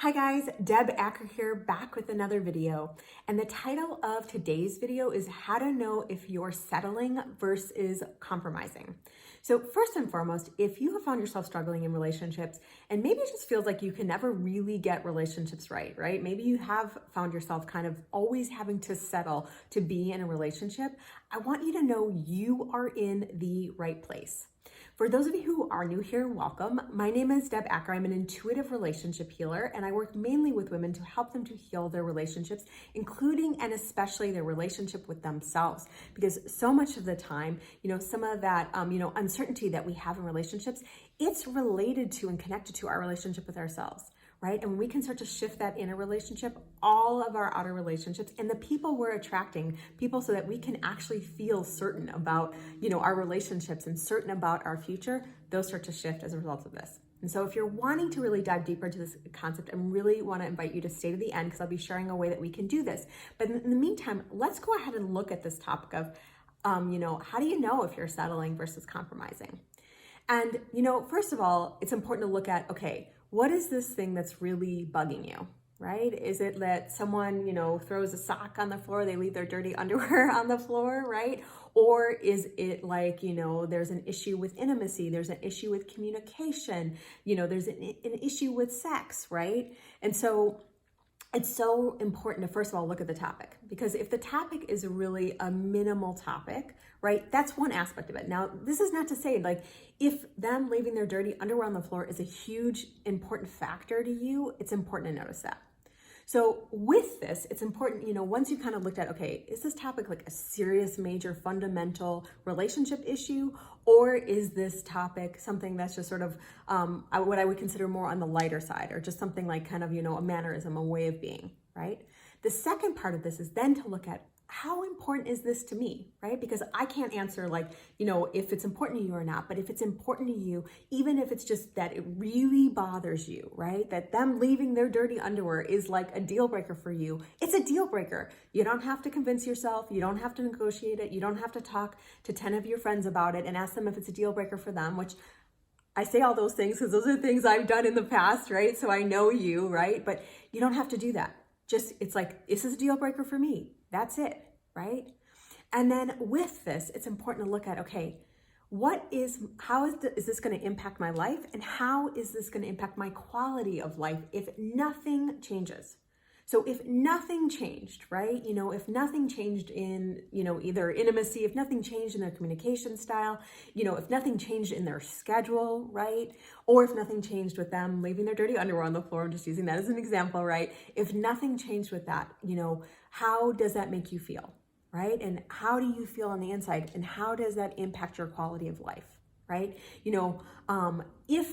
Hi guys, Deb Acker here, back with another video. And the title of today's video is how to know if you're settling versus compromising. So first and foremost, if you have found yourself struggling in relationships and maybe it just feels like you can never really get relationships right? Maybe you have found yourself kind of always having to settle to be in a relationship. I want you to know you are in the right place. For those of you who are new here, welcome. My name is Deb Acker. I'm an intuitive relationship healer, and I work mainly with women to help them to heal their relationships, including and especially their relationship with themselves. Because so much of the time, some of that, uncertainty that we have in relationships, it's related to and connected to our relationship with ourselves. Right? And when we can start to shift that in a relationship, all of our outer relationships and the people we're attracting, people so that we can actually feel certain about, our relationships and certain about our future, those start to shift as a result of this. And so if you're wanting to really dive deeper into this concept, I really want to invite you to stay to the end because I'll be sharing a way that we can do this. But in the meantime, let's go ahead and look at this topic of, how do you know if you're settling versus compromising? And, first of all, it's important to look at, okay, what is this thing that's really bugging you, right? Is it that someone, throws a sock on the floor, they leave their dirty underwear on the floor, right? Or is it like, there's an issue with intimacy, there's an issue with communication, there's an issue with sex, right? And so it's so important to, first of all, look at the topic, because if the topic is really a minimal topic, right, that's one aspect of it. Now, this is not to say like if them leaving their dirty underwear on the floor is a huge important factor to you, it's important to notice that. So with this, it's important, once you've kind of looked at, okay, is this topic like a serious, major, fundamental relationship issue? Or is this topic something that's just sort of what I would consider more on the lighter side, or just something like kind of, a mannerism, a way of being, right? The second part of this is then to look at how important is this to me, right? Because I can't answer like, if it's important to you or not, but if it's important to you, even if it's just that it really bothers you, right? That them leaving their dirty underwear is like a deal breaker for you. It's a deal breaker. You don't have to convince yourself. You don't have to negotiate it. You don't have to talk to 10 of your friends about it and ask them if it's a deal breaker for them, which I say all those things because those are things I've done in the past, right? So I know you, right? But you don't have to do that. Just, it's like, this is a deal breaker for me. That's it, right? And then with this, it's important to look at, okay, how is this going to impact my life? And how is this going to impact my quality of life if nothing changes? So if nothing changed, right? If nothing changed in, either intimacy, if nothing changed in their communication style, if nothing changed in their schedule, right? Or if nothing changed with them leaving their dirty underwear on the floor, I'm just using that as an example, right? If nothing changed with that, how does that make you feel, right? And how do you feel on the inside? And how does that impact your quality of life, right? If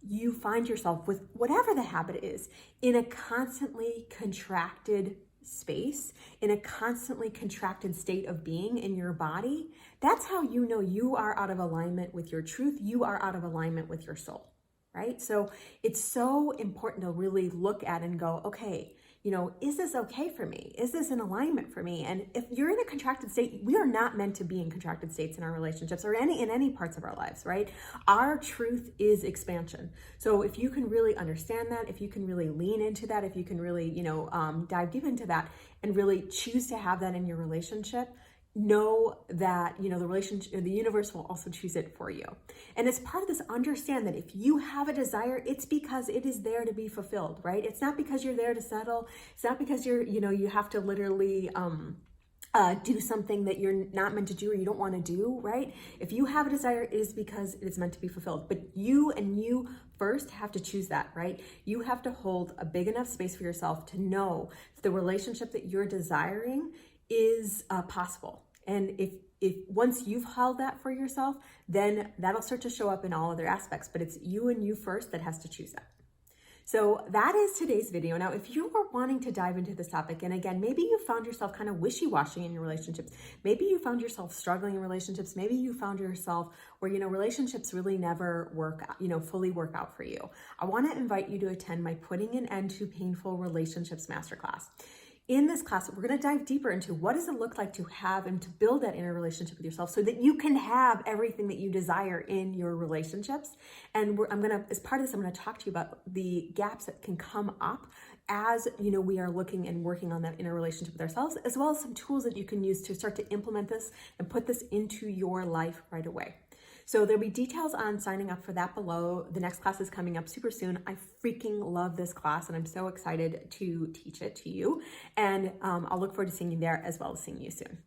you find yourself with whatever the habit is in a constantly contracted space, in a constantly contracted state of being in your body, that's how you know you are out of alignment with your truth. You are out of alignment with your soul, right? So it's so important to really look at and go, okay, is this okay for me? Is this in alignment for me? And if you're in a contracted state, we are not meant to be in contracted states in our relationships or in any parts of our lives, right? Our truth is expansion. So if you can really understand that, if you can really lean into that, if you can really, dive deep into that and really choose to have that in your relationship, know that, the universe will also choose it for you. And as part of this, understand that if you have a desire, it's because it is there to be fulfilled, right? It's not because you're there to settle. It's not because you have to literally, do something that you're not meant to do or you don't want to do, right? If you have a desire, it is because it's meant to be fulfilled. But you first have to choose that, right? You have to hold a big enough space for yourself to know the relationship that you're desiring is possible. And if once you've held that for yourself, then that'll start to show up in all other aspects, but it's you and you first that has to choose that. So that is today's video. Now, if you are wanting to dive into this topic, and again, maybe you found yourself kind of wishy-washy in your relationships. Maybe you found yourself struggling in relationships. Maybe you found yourself where, relationships really never fully work out for you. I want to invite you to attend my Putting an End to Painful Relationships Masterclass. In this class, we're going to dive deeper into what does it look like to have and to build that inner relationship with yourself so that you can have everything that you desire in your relationships. And as part of this, I'm going to talk to you about the gaps that can come up as we are looking and working on that inner relationship with ourselves, as well as some tools that you can use to start to implement this and put this into your life right away. So there'll be details on signing up for that below. The next class is coming up super soon. I freaking love this class and I'm so excited to teach it to you. And I'll look forward to seeing you there as well as seeing you soon.